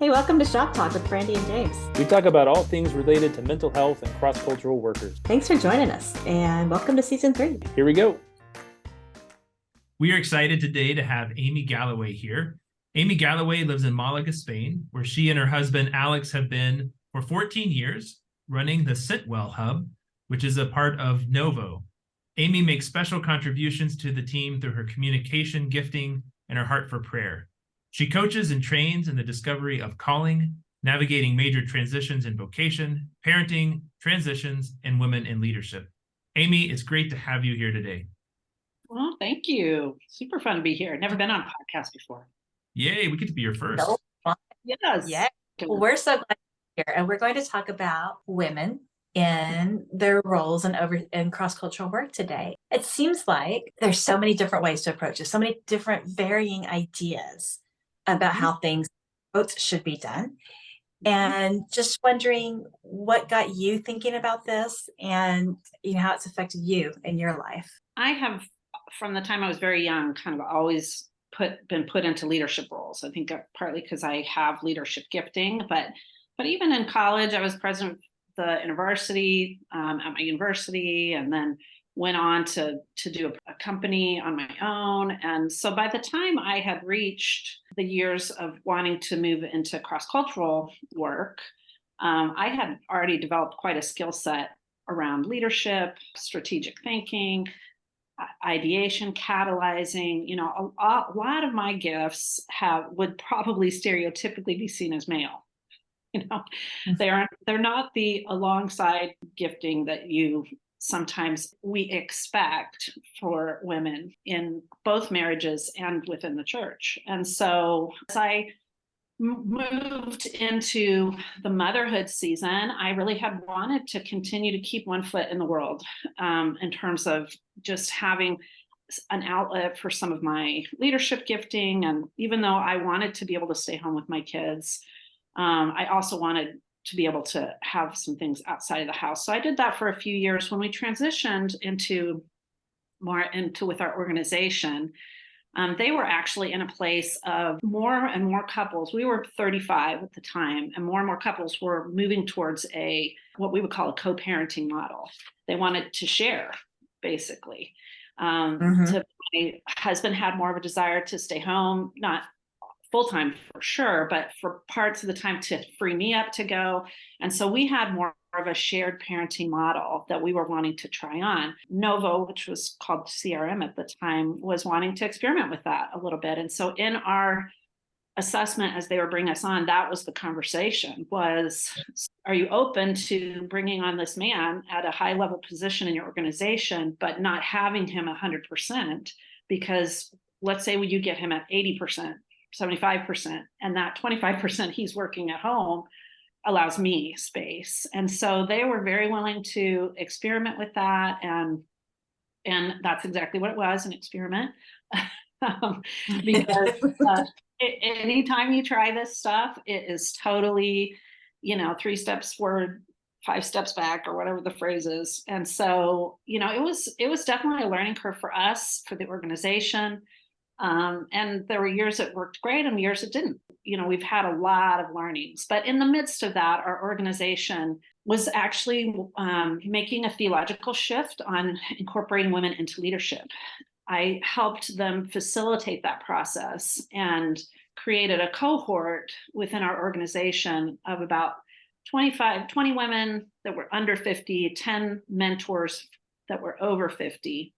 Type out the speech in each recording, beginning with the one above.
Hey, welcome to Shop Talk with Brandi and James. We talk about all things related to mental health and cross-cultural workers. Thanks for joining us, and welcome to Season 3. Here we go. We are excited today to have Amy Galloway here. Amy Galloway lives in Malaga, Spain, where she and her husband, Alex, have been for 14 years running the Sitwell Hub, which is a part of Novo. Amy makes special contributions to the team through her communication, gifting, and her heart for prayer. She coaches and trains in the discovery of calling, navigating major transitions in vocation, parenting, transitions, and women in leadership. Amy, it's great to have you here today. Well, thank you. Super fun to be here. Never been on a podcast before. Yay, we get to be your first. Yes. Yeah. Well, we're so glad you're here, and we're going to talk about women in their roles in cross-cultural work today. It seems like there's so many different ways to approach it, so many different varying ideas about how things both should be done. And just wondering what got you thinking about this and how it's affected you in your life. I have, from the time I was very young, kind of always been put into leadership roles. I think partly because I have leadership gifting, but even in college, I was president of the university at my university, and then went on to do a company on my own. And so by the time I had reached the years of wanting to move into cross-cultural work, I had already developed quite a skill set around leadership, strategic thinking, ideation, catalyzing. A lot of my gifts would probably stereotypically be seen as male. They're not the alongside gifting that we expect for women in both marriages and within the church. And so as I moved into the motherhood season, I really had wanted to continue to keep one foot in the world in terms of just having an outlet for some of my leadership gifting. And even though I wanted to be able to stay home with my kids, I also wanted to be able to have some things outside of the house. So I did that for a few years. When we transitioned with our organization, they were actually in a place of more and more couples. We were 35 at the time, and more couples were moving towards what we would call a co-parenting model. They wanted to share, basically. My husband had more of a desire to stay home, not full-time for sure, but for parts of the time to free me up to go. And so we had more of a shared parenting model that we were wanting to try on. Novo, which was called CRM at the time, was wanting to experiment with that a little bit. And so in our assessment, as they were bringing us on, that was the conversation was, are you open to bringing on this man at a high level position in your organization, but not having him 100%? Because let's say you get him at 80%, 75%, and that 25% he's working at home allows me space. And so they were very willing to experiment with that. And that's exactly what it was, an experiment. Because anytime you try this stuff, it is totally, 3 steps forward, 5 steps back, or whatever the phrase is. And so, it was definitely a learning curve for us, for the organization. And there were years it worked great and years it didn't. We've had a lot of learnings, but in the midst of that, our organization was actually making a theological shift on incorporating women into leadership. I helped them facilitate that process and created a cohort within our organization of about 20 women that were under 50, 10 mentors that were over 50.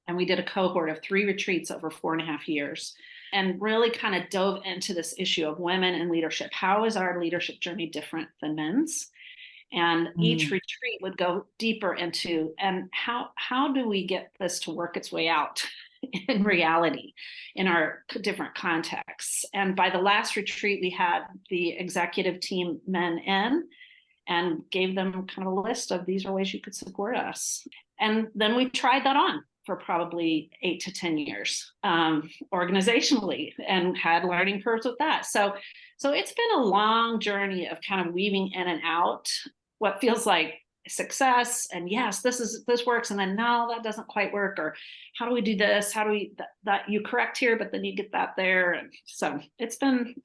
And we did a cohort of 3 retreats over 4.5 years and really kind of dove into this issue of women in leadership. How is our leadership journey different than men's? And each retreat would go deeper into, and how do we get this to work its way out in reality in our different contexts? And by the last retreat, we had the executive team men in and gave them kind of a list of these are ways you could support us. And then we tried that on for probably 8 to 10 years organizationally, and had learning curves with that. So it's been a long journey of kind of weaving in and out what feels like success, and yes, this works, and then no, that doesn't quite work, or how do we do this, how do we that you correct here, but then you get that there. And so it's been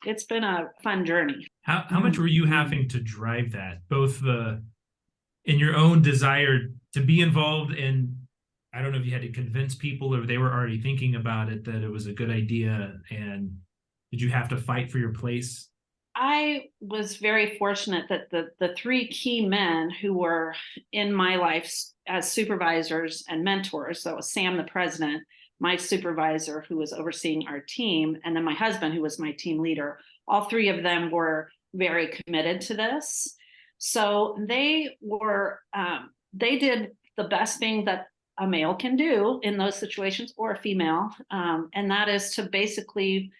a fun journey. How much were you having to drive that, both in your own desire to be involved, and I don't know if you had to convince people or they were already thinking about it, that it was a good idea, and did you have to fight for your place? I was very fortunate that the three key men who were in my life as supervisors and mentors, so it was Sam, the president, my supervisor who was overseeing our team, and then my husband, who was my team leader. All three of them were very committed to this. So they did the best thing that a male can do in those situations, or a female, and that is to basically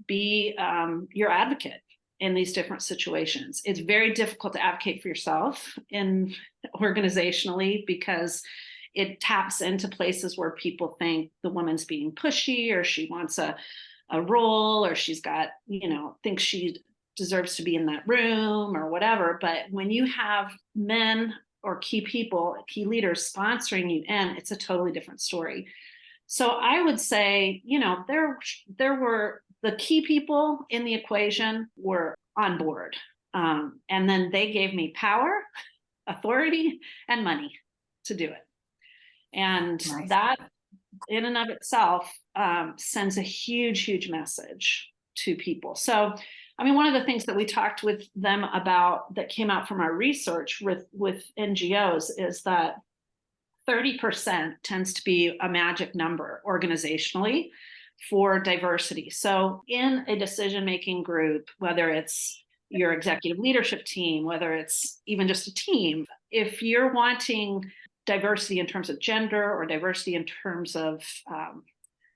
be your advocate in these different situations. It's very difficult to advocate for yourself in organizationally, because it taps into places where people think the woman's being pushy, or she wants a role, or she's got, thinks she deserves to be in that room or whatever. But when you have men or key people, key leaders sponsoring you in, it's a totally different story. So I would say, there were the key people in the equation were on board. And then they gave me power, authority, and money to do it. And Nice. that in and of itself sends a huge, huge message to people. So, I mean, one of the things that we talked with them about that came out from our research with NGOs is that 30% tends to be a magic number organizationally for diversity. So in a decision-making group, whether it's your executive leadership team, whether it's even just a team, if you're wanting diversity in terms of gender or diversity in terms of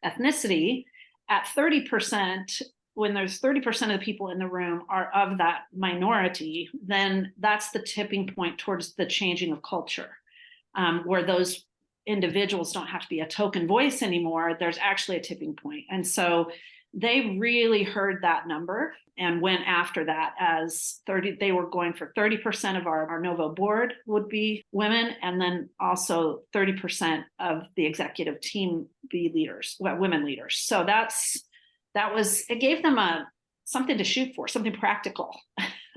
ethnicity, at 30%, when there's 30% of the people in the room are of that minority, then that's the tipping point towards the changing of culture, where those individuals don't have to be a token voice anymore. There's actually a tipping point. And so they really heard that number and went after that as 30. They were going for 30% of our Novo board would be women, and then also 30% of the executive team be leaders, women leaders. So it gave them something to shoot for, something practical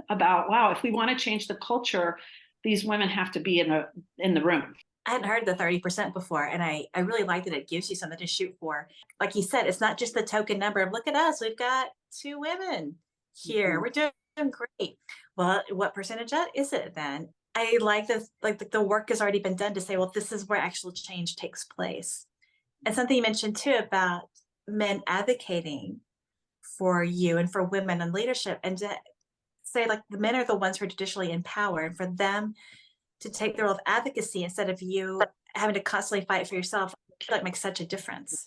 about, wow, if we want to change the culture, these women have to be in the room. I hadn't heard the 30% before, and I really like that it gives you something to shoot for. Like you said, it's not just the token number of, look at us, we've got 2 women here. We're doing great. Well, what percentage is it then? I like this, like the work has already been done to say, well, this is where actual change takes place. And something you mentioned too about men advocating for you and for women in leadership, and to say like the men are the ones who are traditionally in power, and for them to take the role of advocacy instead of you having to constantly fight for yourself, I feel like makes such a difference.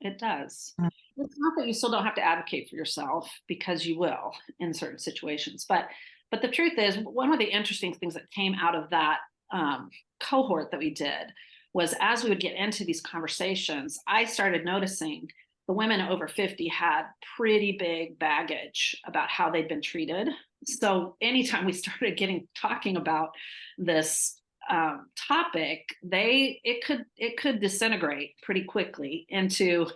It does. It's not that you still don't have to advocate for yourself, because you will in certain situations. But the truth is, one of the interesting things that came out of that cohort that we did was, as we would get into these conversations, I started noticing the women over 50 had pretty big baggage about how they'd been treated. So anytime we started talking about this topic, it could disintegrate pretty quickly into,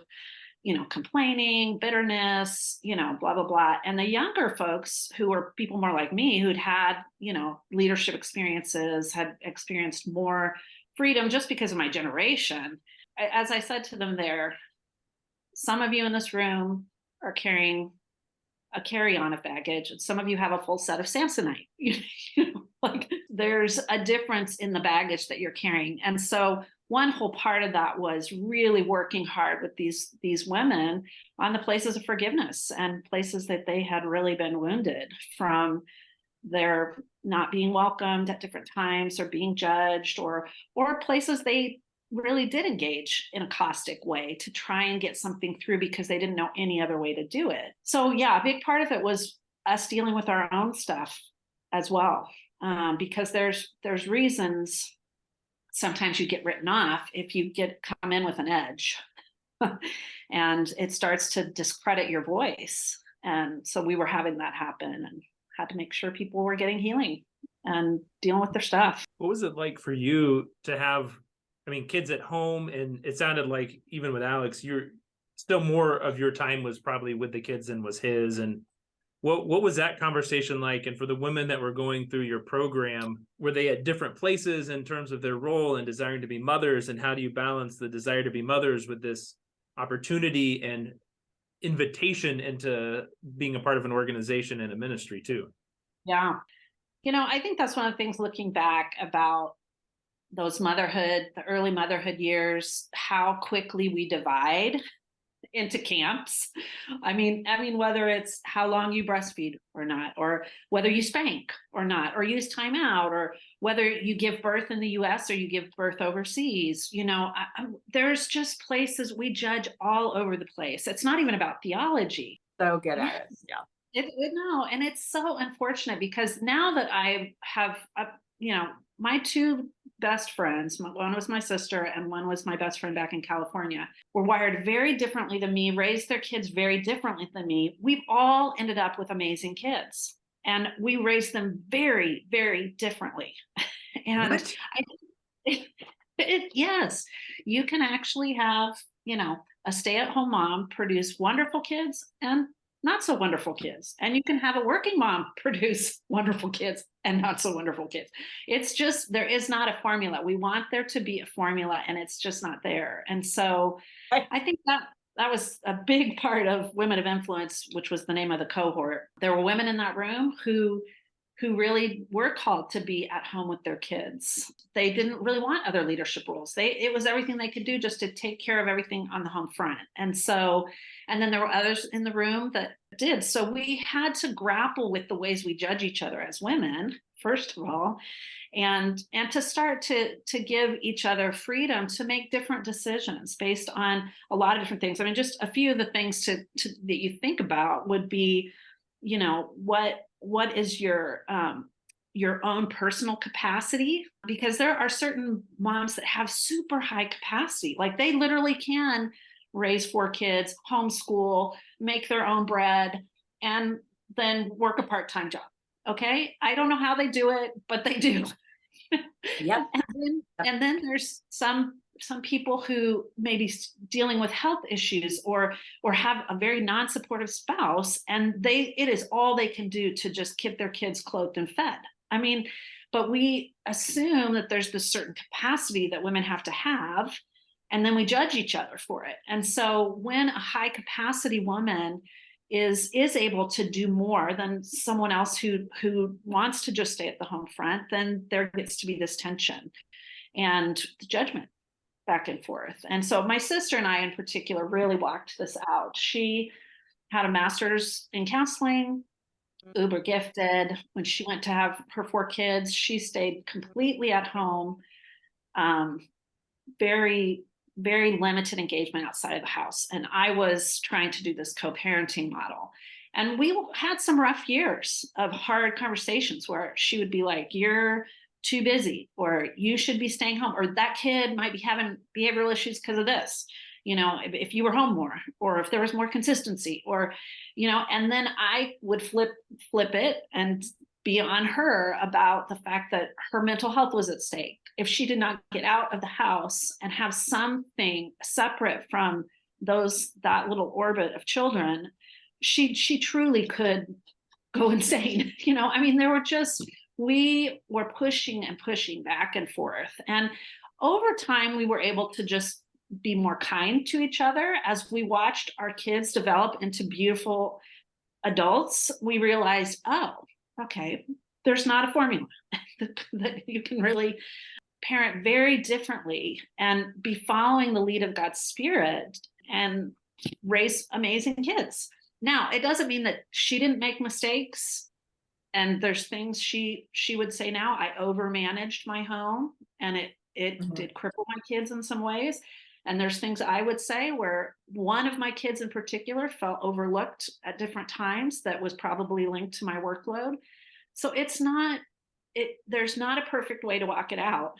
complaining, bitterness, blah, blah, blah. And the younger folks, who were people more like me, who'd had, leadership experiences, had experienced more freedom just because of my generation. As I said to them there, some of you in this room are carrying a carry-on of baggage, and some of you have a full set of Samsonite. Like there's a difference in the baggage that you're carrying. And so one whole part of that was really working hard with these women on the places of forgiveness and places that they had really been wounded from their not being welcomed at different times, or being judged, or places they really did engage in a caustic way to try and get something through because they didn't know any other way to do it. So yeah, a big part of it was us dealing with our own stuff as well, because there's reasons sometimes you get written off if you come in with an edge and it starts to discredit your voice. And so we were having that happen, and had to make sure people were getting healing and dealing with their stuff. What was it like for you to have, kids at home? And it sounded like even with Alex, you're still more of your time was probably with the kids than was his. And what was that conversation like? And for the women that were going through your program, were they at different places in terms of their role and desiring to be mothers? And how do you balance the desire to be mothers with this opportunity and invitation into being a part of an organization and a ministry too? Yeah. I think that's one of the things looking back about the early motherhood years, how quickly we divide into camps. Whether it's how long you breastfeed or not, or whether you spank or not, or use timeout, or whether you give birth in the US or you give birth overseas. There's just places we judge all over the place. It's not even about theology. So good at it. Yeah. No, and it's so unfortunate because now that I have, my two best friends, one was my sister and one was my best friend back in California, were wired very differently than me, raised their kids very differently than me. We've all ended up with amazing kids and we raised them very, very differently. And yes, you can actually have, a stay-at-home mom produce wonderful kids and not so wonderful kids. And you can have a working mom produce wonderful kids and not so wonderful kids. It's just, there is not a formula. We want there to be a formula and it's just not there. And so I think that was a big part of Women of Influence, which was the name of the cohort. There were women in that room who really were called to be at home with their kids. They didn't really want other leadership roles. It was everything they could do just to take care of everything on the home front. And then there were others in the room that did. So we had to grapple with the ways we judge each other as women, first of all, and to start to give each other freedom to make different decisions based on a lot of different things. Just a few of the things that you think about would be, what is your own personal capacity? Because there are certain moms that have super high capacity. Like they literally can raise 4 kids, homeschool, make their own bread, and then work a part-time job. Okay. I don't know how they do it, but they do. Yep. And then there's some people who may be dealing with health issues or have a very non-supportive spouse, and it is all they can do to just keep their kids clothed and fed. But we assume that there's this certain capacity that women have to have, and then we judge each other for it. And so when a high capacity woman is able to do more than someone else who wants to just stay at the home front, then there gets to be this tension and judgment back and forth. And so my sister and I in particular really walked this out. She had a master's in counseling, uber gifted. When she went to have her 4 kids, she stayed completely at home, very, very limited engagement outside of the house. And I was trying to do this co-parenting model. And we had some rough years of hard conversations where she would be like, you're too busy, or you should be staying home, or that kid might be having behavioral issues because of this, if you were home more, or if there was more consistency, or, and then I would flip it and be on her about the fact that her mental health was at stake. If she did not get out of the house and have something separate from that little orbit of children, she truly could go insane. We were pushing and pushing back and forth. And over time, we were able to just be more kind to each other. As we watched our kids develop into beautiful adults, we realized, oh, okay, there's not a formula that you can really parent very differently and be following the lead of God's Spirit and raise amazing kids. Now, it doesn't mean that she didn't make mistakes. And there's things she would say now, I overmanaged my home and it did cripple my kids in some ways. And there's things I would say where one of my kids in particular felt overlooked at different times that was probably linked to my workload. So there's not a perfect way to walk it out.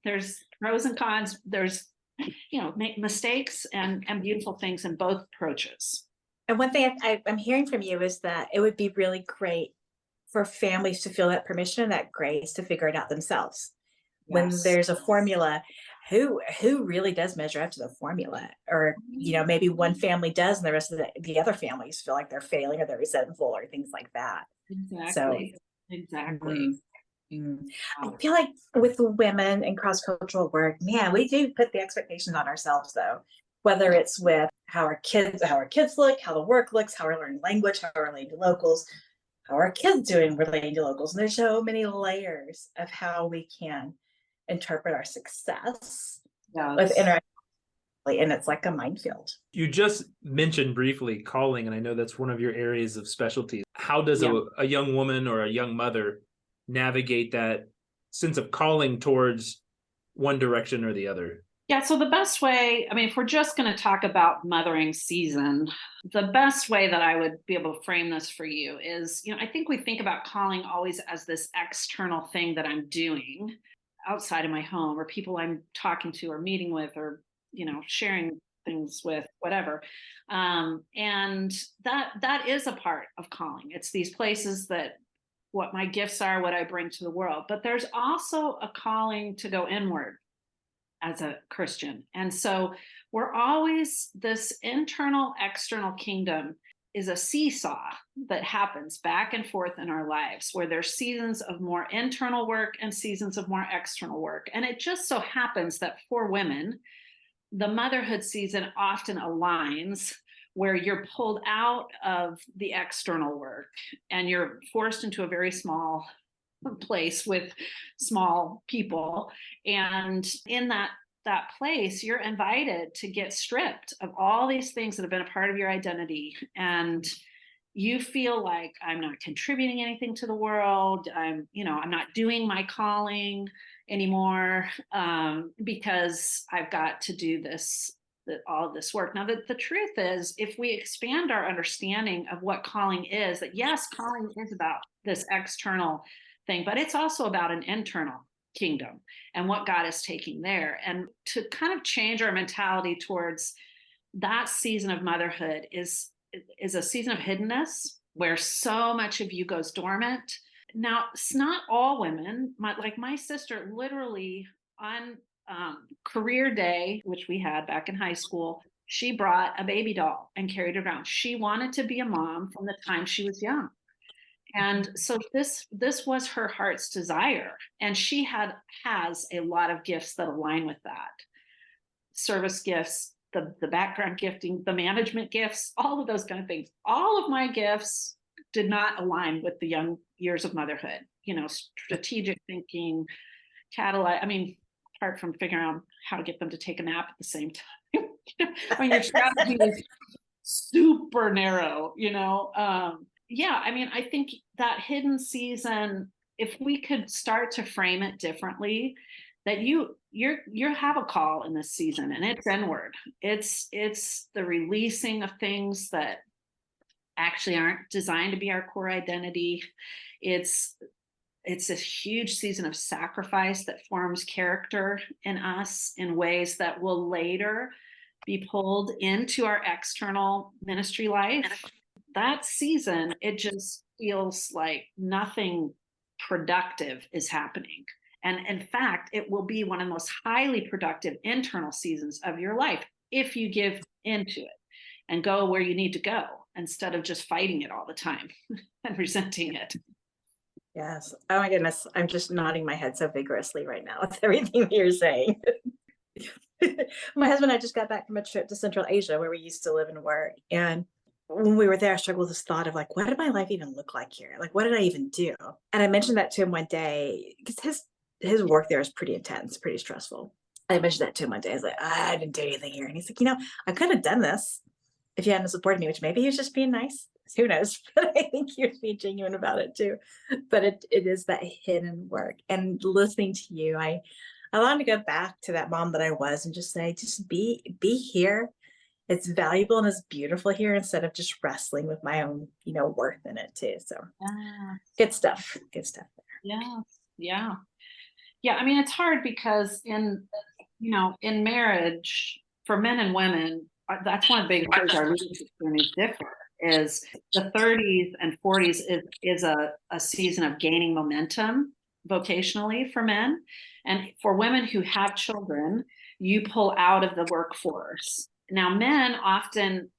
There's pros and cons. There's, make mistakes and beautiful things in both approaches. And one thing I'm hearing from you is that it would be really great for families to feel that permission and that grace to figure it out themselves. When Yes. there's a formula, who really does measure up to the formula? Or, maybe one family does and the rest of the other families feel like they're failing or they're resentful or things like that. Exactly. Exactly. I feel like with women in cross-cultural work, man, we do put the expectations on ourselves though. Whether it's with how our kids look, how the work looks, how we're learning language, how we're relating to locals, how our kids doing relating to locals. And there's so many layers of how we can interpret our success with interaction. And it's like a minefield. You just mentioned briefly calling, and I know that's one of your areas of specialty. How does a young woman or a young mother navigate that sense of calling towards one direction or the other? Yeah, so the best way, I mean, if we're just going to talk about mothering season, the best way that I would be able to frame this for you is, I think we think about calling always as this external thing that I'm doing outside of my home, or people I'm talking to or meeting with, or, sharing things with, whatever. And that is a part of calling. It's these places that what my gifts are, what I bring to the world. But there's also a calling to go inward as a Christian. And so we're always, this internal, external kingdom is a seesaw that happens back and forth in our lives, where there's seasons of more internal work and seasons of more external work. And it just so happens that for women, the motherhood season often aligns where you're pulled out of the external work and you're forced into a very small place with small people. And in that place, you're invited to get stripped of all these things that have been a part of your identity. And you feel like, I'm not contributing anything to the world. I'm not doing my calling anymore, because I've got to do all of this work. Now, the truth is, if we expand our understanding of what calling is, that yes, calling is about this external thing, but it's also about an internal kingdom and what God is taking there. And to kind of change our mentality towards that season of motherhood is a season of hiddenness where so much of you goes dormant. Now, it's not all women. My sister, literally on career day, which we had back in high school, she brought a baby doll and carried it around. She wanted to be a mom from the time she was young. And so this was her heart's desire. And she has a lot of gifts that align with that. Service gifts, the background gifting, the management gifts, all of those kind of things. All of my gifts did not align with the young years of motherhood. Strategic thinking, apart from figuring out how to get them to take a nap at the same time. Your strategy is super narrow, I think that hidden season, if we could start to frame it differently, that you have a call in this season, and it's inward. It's the releasing of things that actually aren't designed to be our core identity. It's a huge season of sacrifice that forms character in us in ways that will later be pulled into our external ministry life. That season, it just feels like nothing productive is happening. And in fact, it will be one of the most highly productive internal seasons of your life if you give into it and go where you need to go instead of just fighting it all the time and resenting it. Yes. Oh my goodness. I'm just nodding my head so vigorously right now with everything you're saying. My husband and I just got back from a trip to Central Asia where we used to live and work. And when we were there, I struggled with this thought of like, what did my life even look like here? Like, what did I even do? And I mentioned that to him one day because his work there is pretty intense, pretty stressful. I mentioned that to him one day. I was like, I didn't do anything here. And he's like, I could have done this if you hadn't supported me, which maybe he was just being nice. Who knows? But I think he was being genuine about it too. But it is that hidden work. And listening to you, I wanted to go back to that mom that I was and just say, just be here. It's valuable and it's beautiful here instead of just wrestling with my own, worth in it too. So good stuff. Good stuff there. Yeah. It's hard because in marriage for men and women, that's one of the biggest ways our leadership journey differ. is the 30s and 40s is a season of gaining momentum vocationally for men. And for women who have children, you pull out of the workforce. Now, men often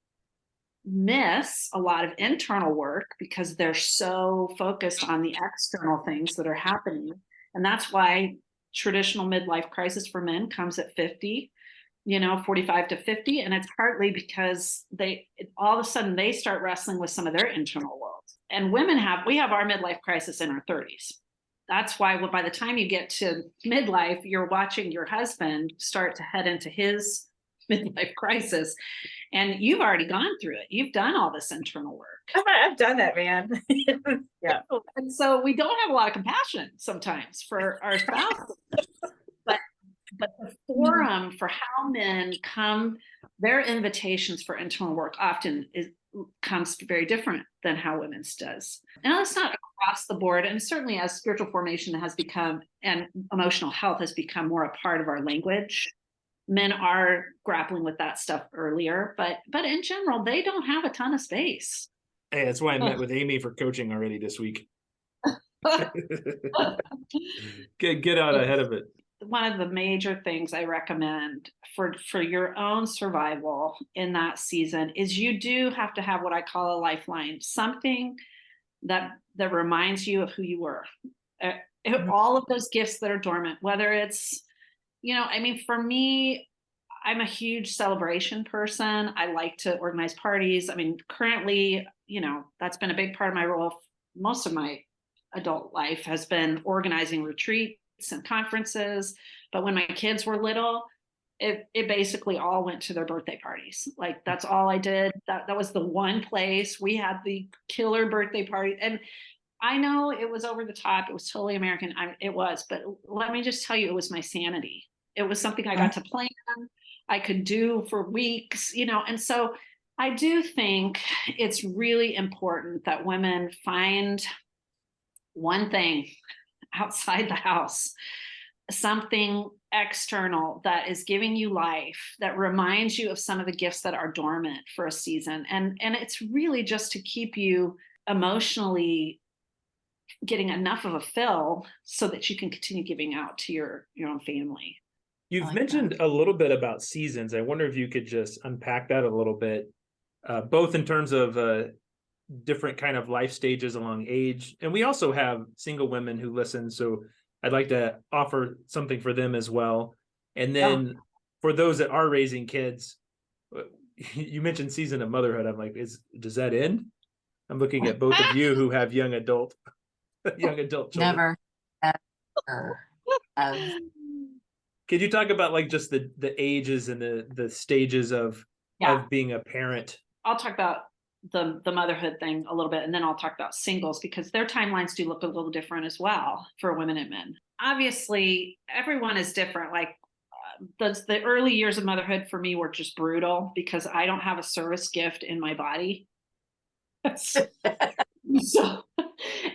miss a lot of internal work because they're so focused on the external things that are happening. And that's why traditional midlife crisis for men comes at 50, 45 to 50. And it's partly because all of a sudden they start wrestling with some of their internal worlds. And we have our midlife crisis in our 30s. That's why by the time you get to midlife, you're watching your husband start to head into his midlife crisis. And you've already gone through it. You've done all this internal work. I've done that, man. Yeah. And so we don't have a lot of compassion sometimes for our spouses. but the forum for how men come, their invitations for internal work often comes very different than how women's does. And it's not across the board. And certainly as spiritual formation has become, and emotional health has become more a part of our language, men are grappling with that stuff earlier, but in general, they don't have a ton of space. Hey, that's why I met with Amy for coaching already this week. Get out ahead of it. One of the major things I recommend for your own survival in that season is you do have to have what I call a lifeline, something that reminds you of who you were. All of those gifts that are dormant, whether it's, for me, I'm a huge celebration person. I like to organize parties. Currently, that's been a big part of my role. Most of my adult life has been organizing retreats and conferences. But when my kids were little, it basically all went to their birthday parties. Like, that's all I did. That was the one place we had the killer birthday party. And I know it was over the top. It was totally American. It was, but let me just tell you, it was my sanity. It was something I got to plan. I could do for weeks, and so I do think it's really important that women find one thing outside the house, something external that is giving you life, that reminds you of some of the gifts that are dormant for a season. And it's really just to keep you emotionally getting enough of a fill so that you can continue giving out to your own family. You've mentioned a little bit about seasons. I wonder if you could just unpack that a little bit, both in terms of different kind of life stages along age. And we also have single women who listen, so I'd like to offer something for them as well. And then for those that are raising kids, you mentioned season of motherhood. I'm like, does that end? I'm looking at both of you who have young adult children. Never, ever. Could you talk about like just the ages and the stages of being a parent? I'll talk about the motherhood thing a little bit, and then I'll talk about singles, because their timelines do look a little different as well for women and men. Obviously, everyone is different. Like the early years of motherhood for me were just brutal because I don't have a service gift in my body. So,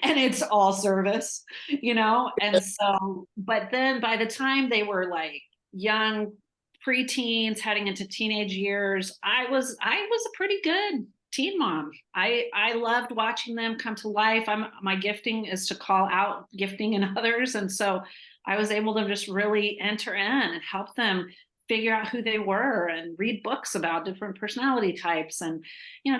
and it's all service, and so, but then by the time they were like young preteens heading into teenage years, I was a pretty good teen mom. I loved watching them come to life. My gifting is to call out gifting in others, and so I was able to just really enter in and help them figure out who they were and read books about different personality types and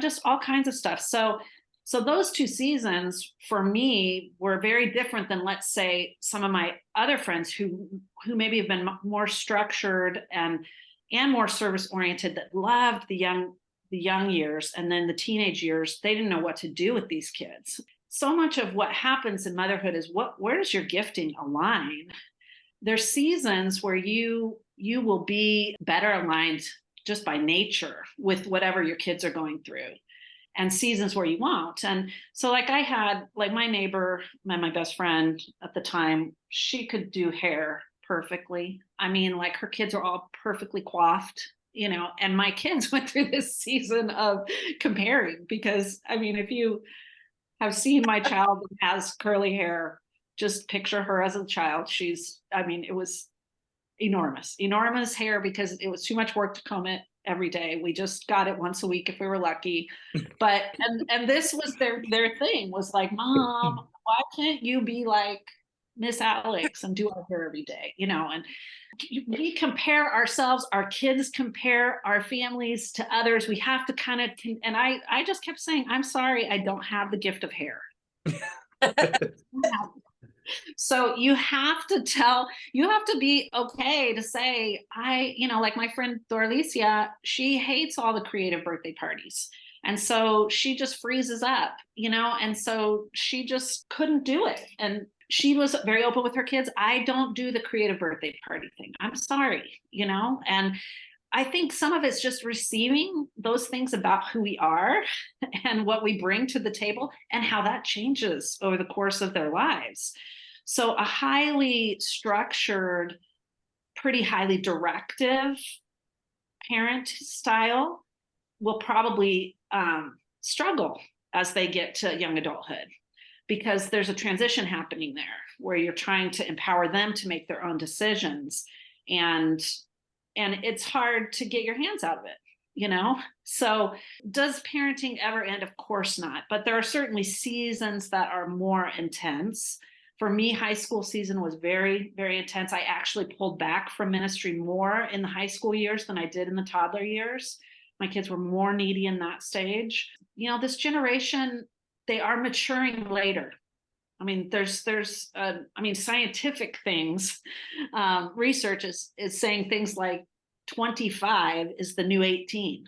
just all kinds of stuff. So those two seasons for me were very different than, let's say, some of my other friends who maybe have been more structured and more service oriented, that loved the young years, and then the teenage years, they didn't know what to do with these kids. So much of what happens in motherhood is where does your gifting align? There's seasons where you will be better aligned just by nature with whatever your kids are going through, and seasons where you won't. And so like I had, like my neighbor, my best friend at the time, she could do hair perfectly. Like her kids are all perfectly coiffed, and my kids went through this season of comparing, because if you have seen my child that has curly hair, just picture her as a child. It was enormous hair because it was too much work to comb it. every day. We just got it once a week if we were lucky. But and this was their thing, was like, Mom, why can't you be like Miss Alex and do our hair every day? You know, and we compare ourselves, our kids compare our families to others. We have to kind of, and I just kept saying, I'm sorry, I don't have the gift of hair. So you have to be okay to say, like my friend Dorlicia, she hates all the creative birthday parties. And so she just freezes up, and so she just couldn't do it. And she was very open with her kids. I don't do the creative birthday party thing. I'm sorry, and I think some of it's just receiving those things about who we are and what we bring to the table and how that changes over the course of their lives. So a highly structured, pretty highly directive parent style will probably struggle as they get to young adulthood, because there's a transition happening there where you're trying to empower them to make their own decisions. And it's hard to get your hands out of it, So does parenting ever end? Of course not. But there are certainly seasons that are more intense. For me, high school season was very, very intense. I actually pulled back from ministry more in the high school years than I did in the toddler years. My kids were more needy in that stage. This generation, they are maturing later. I mean, there's scientific things. Research is saying things like 25 is the new 18.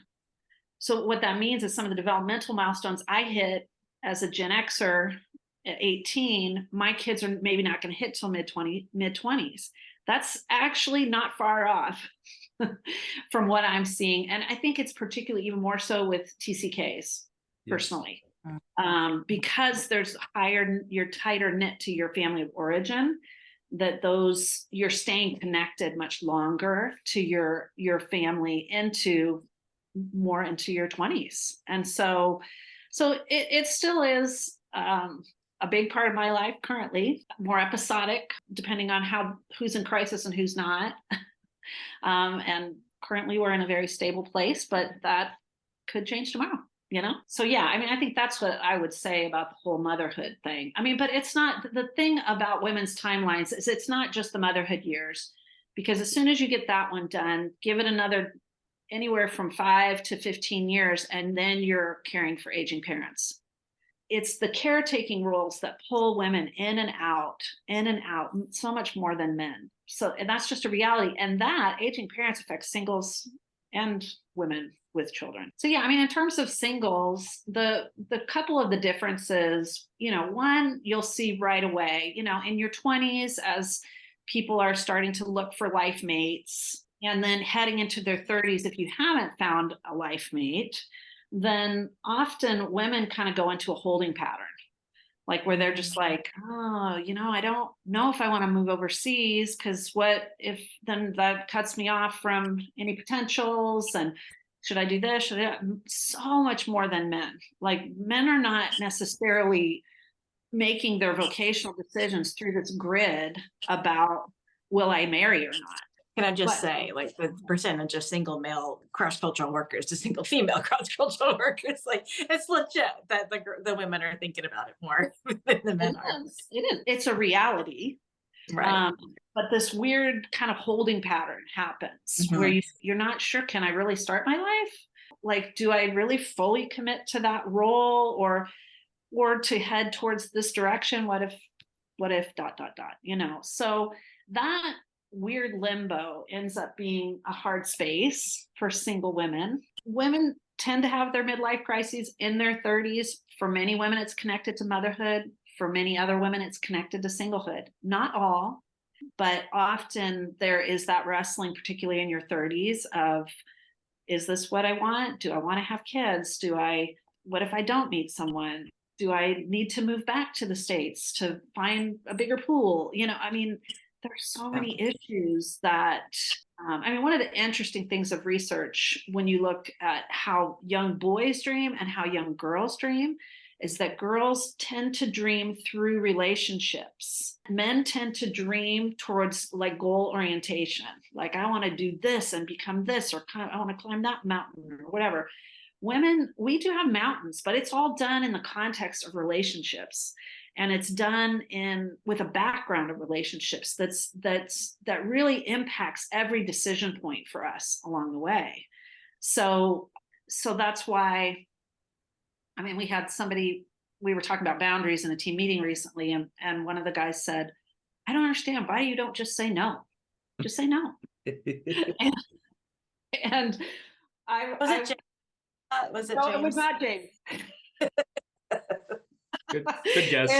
So what that means is some of the developmental milestones I hit as a Gen Xer at 18, my kids are maybe not going to hit till mid-20s. That's actually not far off from what I'm seeing. And I think it's particularly even more so with TCKs, personally. Because there's you're tighter knit to your family of origin, that you're staying connected much longer to your family into your 20s. And so it still is a big part of my life currently, more episodic, depending on who's in crisis and who's not. And currently we're in a very stable place, but that could change tomorrow. So yeah, I think that's what I would say about the whole motherhood thing. But it's not, the thing about women's timelines is it's not just the motherhood years, because as soon as you get that one done, give it another anywhere from 5 to 15 years, and then you're caring for aging parents. It's the caretaking roles that pull women in and out so much more than men. So, and that's just a reality. And that aging parents affects singles and women with children. So yeah, in terms of singles, the couple of the differences, one, you'll see right away, in your 20s, as people are starting to look for life mates, and then heading into their 30s, if you haven't found a life mate, then often women kind of go into a holding pattern, like where they're just like, oh, I don't know if I want to move overseas, because what if then that cuts me off from any potentials, and should I do this? So much more than men. Like, men are not necessarily making their vocational decisions through this grid about, will I marry or not? Can I just say, like, the percentage of single male cross-cultural workers to single female cross-cultural workers, like, it's legit that the women are thinking about it more than the men are. It is. It's a reality. Right. But this weird kind of holding pattern happens where you're not sure, can I really start my life? Like, do I really fully commit to that role, or to head towards this direction? What if ... So that weird limbo ends up being a hard space for single women. Women tend to have their midlife crises in their 30s. For many women, it's connected to motherhood. For many other women, it's connected to singlehood. Not all, but often there is that wrestling, particularly in your 30s, of, is this what I want? Do I want to have kids? What if I don't meet someone? Do I need to move back to the States to find a bigger pool? There's so many issues that, one of the interesting things of research, when you look at how young boys dream and how young girls dream, is that girls tend to dream through relationships. Men tend to dream towards like goal orientation. Like, I want to do this and become this, or I want to climb that mountain or whatever. Women, we do have mountains, but it's all done in the context of relationships. And it's done with a background of relationships that really impacts every decision point for us along the way. So that's why, I mean, we were talking about boundaries in a team meeting recently, and one of the guys said, I don't understand why you don't just say no. Just say no. and Was it James? Was it no, James? it was not James. Good guess.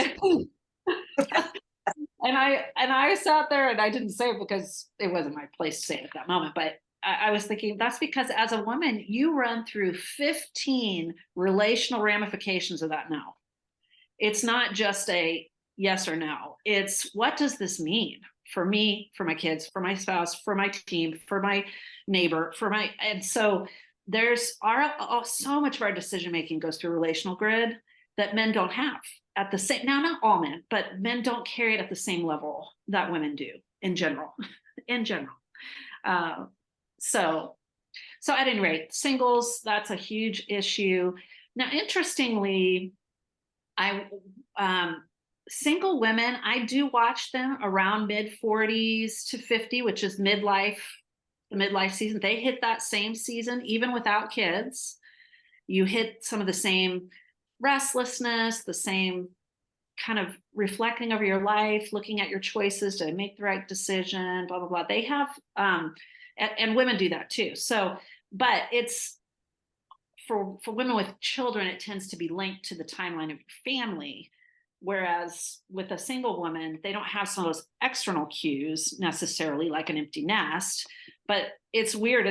And I sat there and I didn't say it because it wasn't my place to say it at that moment, but I was thinking that's because as a woman, you run through 15 relational ramifications of that no. It's not just a yes or no. It's, what does this mean for me, for my kids, for my spouse, for my team, for my neighbor, and so there's so much of our decision making goes through relational grid that men don't have at the same, now not all men, but men don't carry it at the same level that women do in general. So at any rate, singles, that's a huge issue. Now, interestingly, single women, I do watch them around mid 40s to 50, which is the midlife season. They hit that same season, even without kids. You hit some of the same restlessness, the same kind of reflecting over your life, looking at your choices to make the right decision, blah, blah, blah. They have, and women do that too. So, but it's for women with children, it tends to be linked to the timeline of your family. Whereas with a single woman, they don't have some of those external cues necessarily, like an empty nest, but it's weird.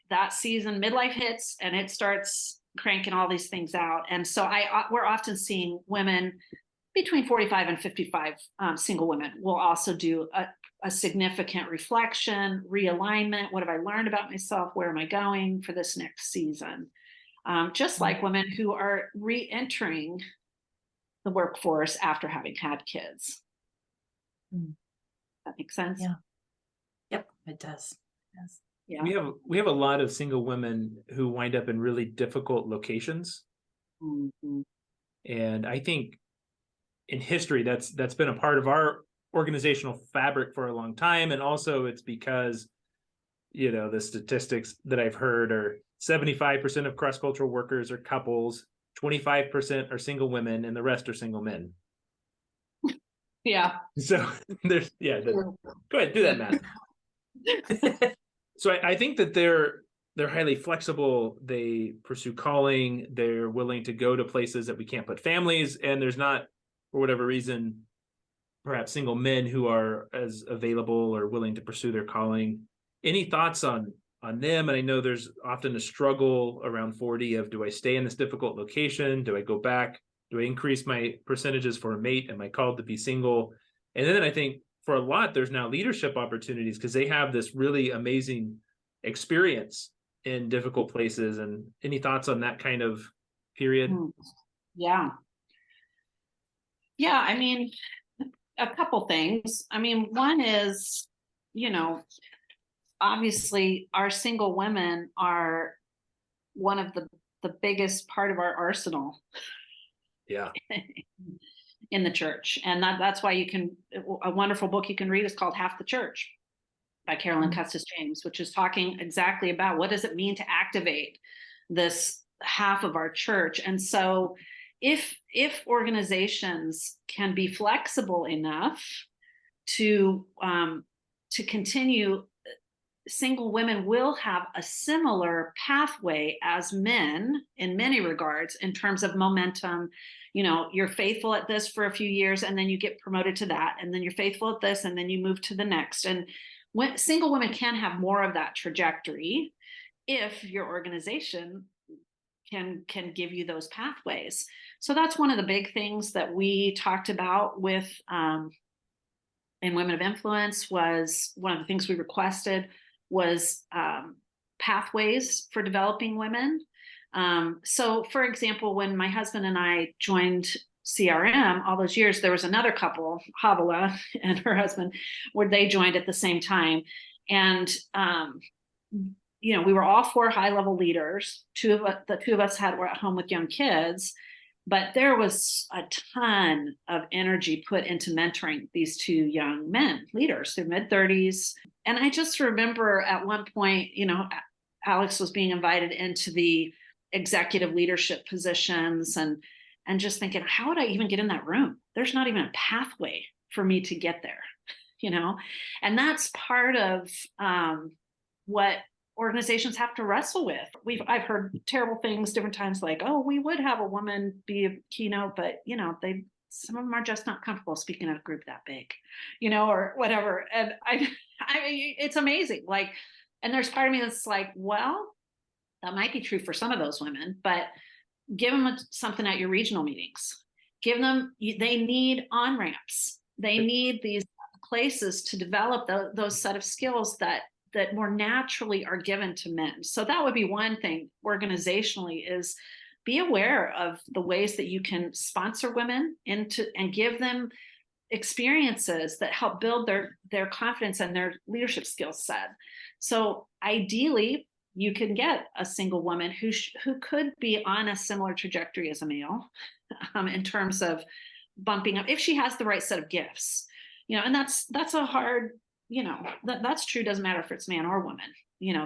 That season, midlife hits and it starts cranking all these things out. And so we're often seeing women between 45 and 55, single women will also do a significant reflection, realignment. What have I learned about myself? Where am I going for this next season? Just like women who are re-entering the workforce after having had kids. That makes sense? Yeah. Yep, it does. Yes. Yeah. We have a lot of single women who wind up in really difficult locations. Mm-hmm. And I think in history, that's been a part of our organizational fabric for a long time. And also it's because, the statistics that I've heard are 75% of cross-cultural workers are couples, 25% are single women, and the rest are single men. Yeah. So there's, go ahead, do that math. So I think that they're highly flexible. They pursue calling. They're willing to go to places that we can't put families, and there's not, for whatever reason, perhaps single men who are as available or willing to pursue their calling. Any thoughts on them? And I know there's often a struggle around 40 of, do I stay in this difficult location? Do I go back? Do I increase my percentages for a mate? Am I called to be single? And then I think for a lot, there's now leadership opportunities because they have this really amazing experience in difficult places. And any thoughts on that kind of period? Yeah. Yeah, I mean, a couple things. I mean, one is, obviously our single women are one of the biggest part of our arsenal. Yeah. In the church. And that's why a wonderful book you can read is called Half the Church by Carolyn Custis James, which is talking exactly about what does it mean to activate this half of our church. And so if organizations can be flexible enough to continue, single women will have a similar pathway as men in many regards in terms of momentum. You're faithful at this for a few years and then you get promoted to that, and then you're faithful at this and then you move to the next. And single women can have more of that trajectory if your organization can give you those pathways. So that's one of the big things that we talked about with in Women of Influence. Was one of the things we requested was pathways for developing women. So for example, when my husband and I joined CRM all those years, there was another couple, Havala and her husband, where they joined at the same time. And, we were all four high-level leaders. The two of us were at home with young kids, but there was a ton of energy put into mentoring these two young men leaders, their mid-30s. And I just remember at one point, Alex was being invited into the executive leadership positions, and just thinking, how would I even get in that room? There's not even a pathway for me to get there, and that's part of what organizations have to wrestle with. I've heard terrible things different times, like, oh, we would have a woman be a keynote, but some of them are just not comfortable speaking at a group that big, or whatever. And I it's amazing. Like, and there's part of me that's like, well, that might be true for some of those women, but give them something at your regional meetings. They need on-ramps. They need these places to develop those set of skills that more naturally are given to men. So that would be one thing organizationally, is be aware of the ways that you can sponsor women and give them experiences that help build their confidence and their leadership skill set. So ideally, you can get a single woman who could be on a similar trajectory as a male, in terms of bumping up, if she has the right set of gifts, and that's a hard, that's true. Doesn't matter if it's man or woman.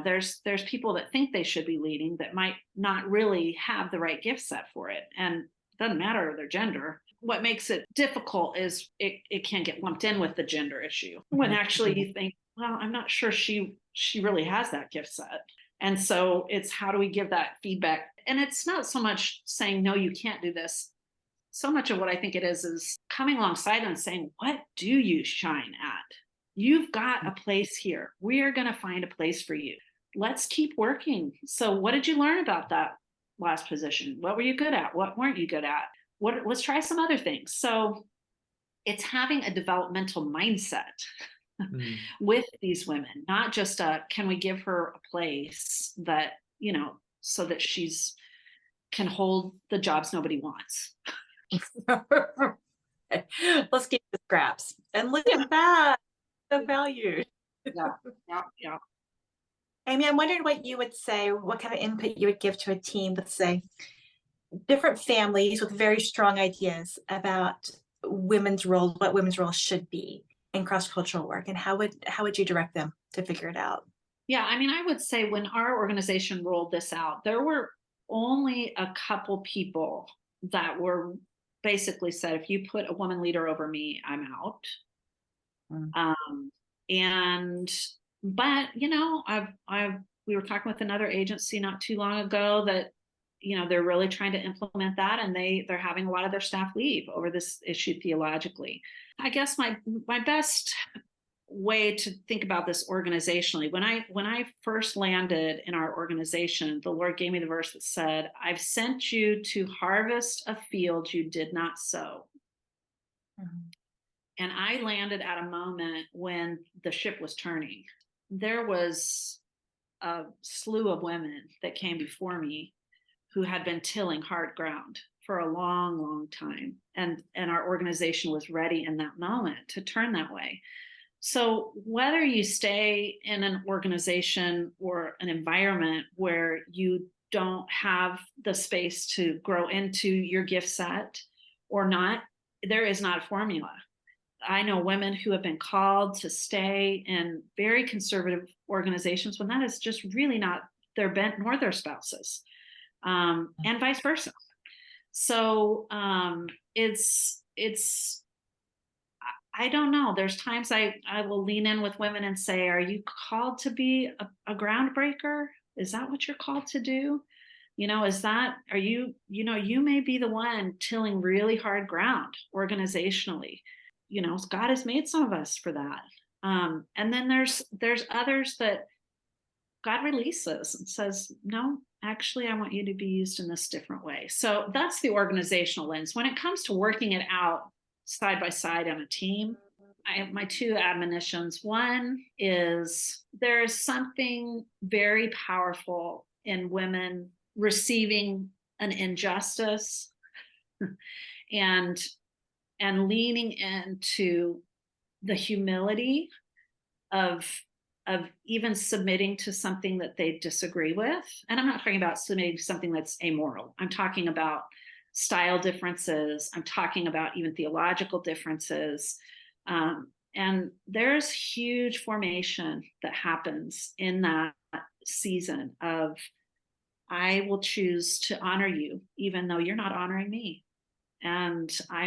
There's people that think they should be leading that might not really have the right gift set for it, and it doesn't matter their gender. What makes it difficult is it can get lumped in with the gender issue, when actually you think, well, I'm not sure she really has that gift set. And so it's, how do we give that feedback? And it's not so much saying, no, you can't do this. So much of what I think it is coming alongside them and saying, what do you shine at? You've got a place here. We are going to find a place for you. Let's keep working. So what did you learn about that last position? What were you good at? What weren't you good at? Let's try some other things. So it's having a developmental mindset with these women, not just can we give her a place that, so that she's can hold the jobs nobody wants. Let's keep the scraps. And look at that. So valued. Yeah. Amy, I'm wondering what you would say, what kind of input you would give to a team with, say, different families with very strong ideas about women's role, what women's role should be in cross-cultural work, and how would you direct them to figure it out? Yeah, I mean, I would say when our organization rolled this out, there were only a couple people that were basically said, if you put a woman leader over me, I'm out. But we were talking with another agency not too long ago that, they're really trying to implement that, and they're having a lot of their staff leave over this issue theologically. I guess my best way to think about this organizationally, when I first landed in our organization, the Lord gave me the verse that said, I've sent you to harvest a field you did not sow. And I landed at a moment when the ship was turning. There was a slew of women that came before me who had been tilling hard ground for a long, long time. And our organization was ready in that moment to turn that way. So whether you stay in an organization or an environment where you don't have the space to grow into your gift set or not, there is not a formula. I know women who have been called to stay in very conservative organizations when that is just really not their bent nor their spouses, and vice versa. So it's I don't know. There's times I will lean in with women and say, are you called to be a groundbreaker? Is that what you're called to do? You may be the one tilling really hard ground organizationally. God has made some of us for that. And then there's others that God releases and says, no, actually, I want you to be used in this different way. So that's the organizational lens. When it comes to working it out side by side on a team, I have my two admonitions. One is there is something very powerful in women receiving an injustice and leaning into the humility of even submitting to something that they disagree with. And I'm not talking about submitting to something that's amoral. I'm talking about style differences. I'm talking about even theological differences. And there's huge formation that happens in that season of, I will choose to honor you, even though you're not honoring me. And I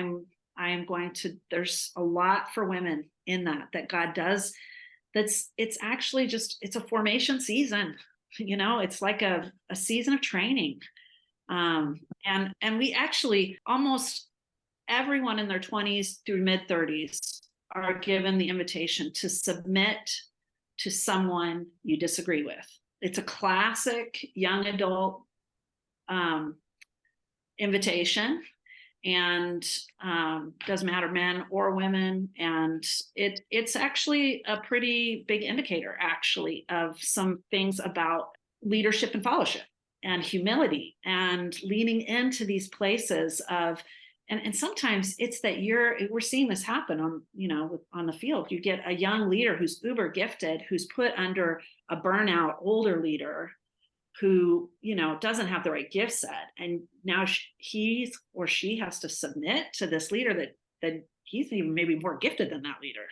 am going to, there's a lot for women in that God does. It's actually just, it's a formation season, it's like a season of training. And we actually, almost everyone in their 20s through mid 30s are given the invitation to submit to someone you disagree with. It's a classic young adult invitation, and doesn't matter men or women. And it's actually a pretty big indicator, actually, of some things about leadership and fellowship and humility and leaning into these places of, and sometimes it's that we're seeing this happen on the field. You get a young leader who's uber gifted, who's put under a burnout older leader who, doesn't have the right gift set. And now he or she has to submit to this leader that he's even maybe more gifted than that leader.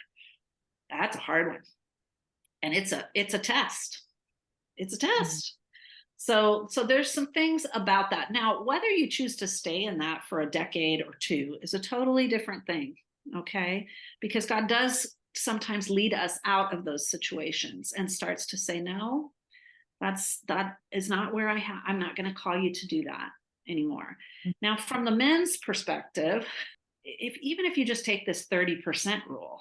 That's a hard one. And it's a test. It's a test. So there's some things about that. Now, whether you choose to stay in that for a decade or two is a totally different thing. Okay. Because God does sometimes lead us out of those situations and starts to say, no, that is not where I'm not going to call you to do that anymore. Now, from the men's perspective, even if you just take this 30% rule,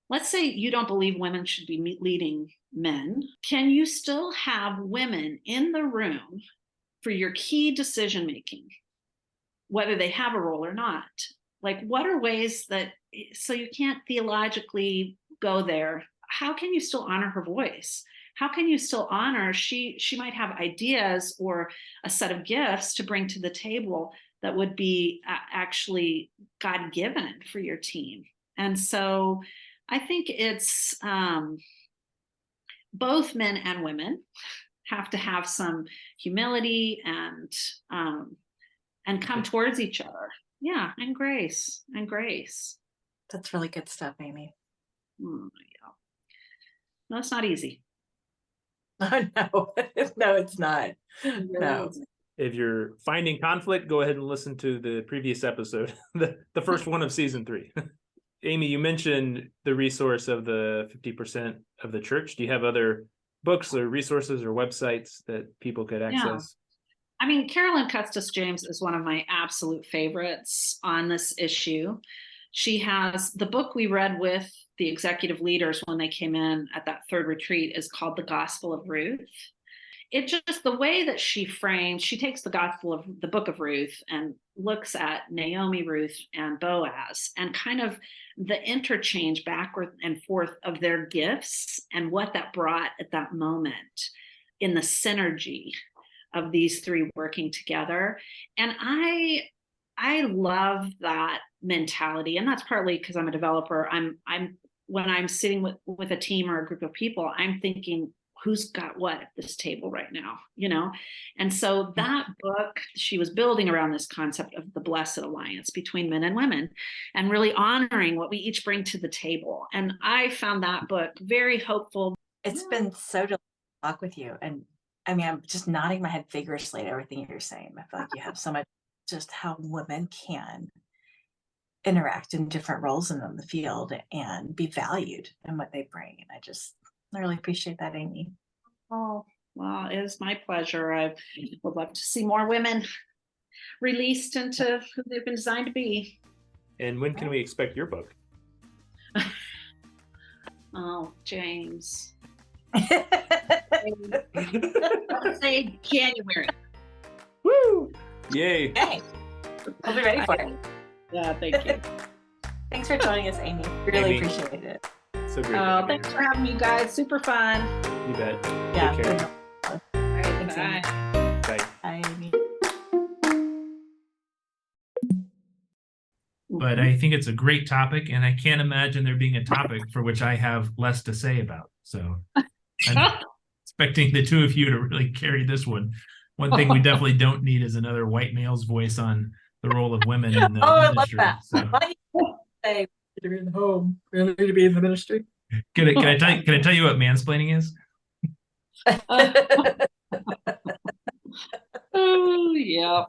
let's say you don't believe women should be leading men, can you still have women in the room for your key decision making, whether they have a role or not? Like, what are ways that, so you can't theologically go there, how can you still honor her voice? How can you still honor, she might have ideas or a set of gifts to bring to the table that would be actually God-given for your team. And so I think it's both men and women have to have some humility and come towards each other. Yeah, and grace. That's really good stuff, Amy. Yeah. No, it's not easy. Oh, no, no, it's not. No. If you're finding conflict, go ahead and listen to the previous episode, the first one of season 3. Amy, you mentioned the resource of the 50% of the church. Do you have other books or resources or websites that people could access? Yeah. I mean, Carolyn Custis James is one of my absolute favorites on this issue. She has the book we read with the executive leaders when they came in at that third retreat is called The Gospel of Ruth. It just, the way that she takes the book of Ruth and looks at Naomi, Ruth, and Boaz, and kind of the interchange backward and forth of their gifts and what that brought at that moment in the synergy of these three working together. And I love that mentality. And that's partly because I'm a developer. When I'm sitting with a team or a group of people, I'm thinking, who's got what at this table right now, And so that book, she was building around this concept of the blessed alliance between men and women and really honoring what we each bring to the table. And I found that book very hopeful. It's been so delightful to talk with you. And I mean, I'm just nodding my head vigorously at everything you're saying. I feel like you have so much, just how women can interact in different roles in the field and be valued in what they bring. And I really appreciate that, Amy. Oh, well, it is my pleasure. I would love to see more women released into who they've been designed to be. And when can we expect your book? Oh, James. Let's say January. Woo! Yay. Hey, I'll be ready for it. Yeah, thank you. Thanks for joining us, Amy. Really Amy. appreciate it. So great. Thanks for having me, guys. Super fun. You bet. Yeah. Take care. All right, Thanks, bye. Amy. Bye. Bye. but I think it's a great topic, and I can't imagine there being a topic for which I have less to say about. So I'm expecting the two of you to really carry this one. One thing we definitely don't need is another white male's voice on the role of women in the I love ministry. that. So Why do you say to be in the home, really to be in the ministry? can I tell you what mansplaining is? Oh, yeah.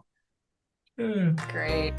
Uh, Great.